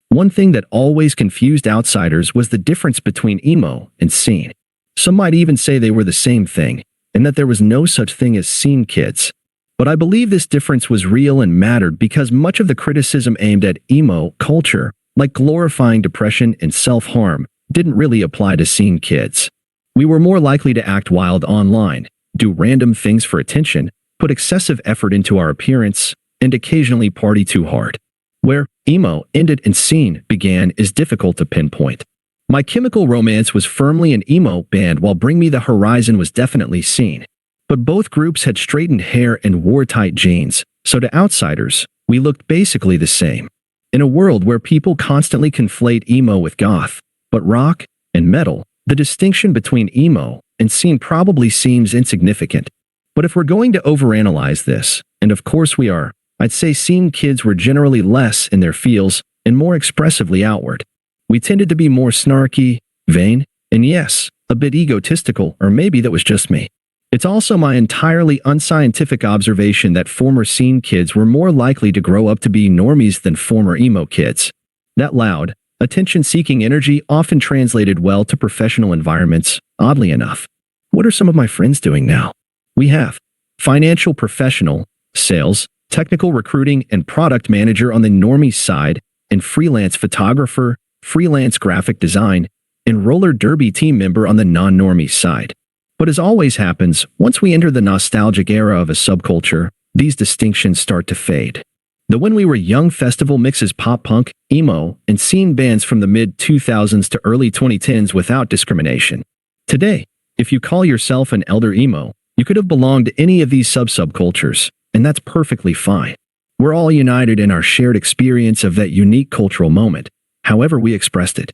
One thing that always confused outsiders was the difference between emo and scene. Some might even say they were the same thing, and that there was no such thing as scene kids. But I believe this difference was real and mattered because much of the criticism aimed at emo culture, like glorifying depression and self-harm, didn't really apply to scene kids. We were more likely to act wild online, do random things for attention, put excessive effort into our appearance, and occasionally party too hard. Where emo ended and scene began is difficult to pinpoint. My Chemical Romance was firmly an emo band while Bring Me the Horizon was definitely scene. But both groups had straightened hair and wore tight jeans, so to outsiders, we looked basically the same. In a world where people constantly conflate emo with goth, but rock and metal, the distinction between emo and scene probably seems insignificant. But if we're going to overanalyze this, and of course we are, I'd say scene kids were generally less in their feels and more expressively outward. We tended to be more snarky, vain, and yes, a bit egotistical, or maybe that was just me. It's also my entirely unscientific observation that former scene kids were more likely to grow up to be normies than former emo kids. That loud, attention-seeking energy often translated well to professional environments, oddly enough. What are some of my friends doing now? We have financial professional, sales, technical recruiting and product manager on the normie side, and freelance photographer, freelance graphic design, and roller derby team member on the non-normie side. But as always happens, once we enter the nostalgic era of a subculture, these distinctions start to fade. The When We Were Young festival mixes pop-punk, emo, and scene bands from the mid-2000s to early 2010s without discrimination. Today, if you call yourself an elder emo, you could have belonged to any of these subcultures, and that's perfectly fine. We're all united in our shared experience of that unique cultural moment, however we expressed it.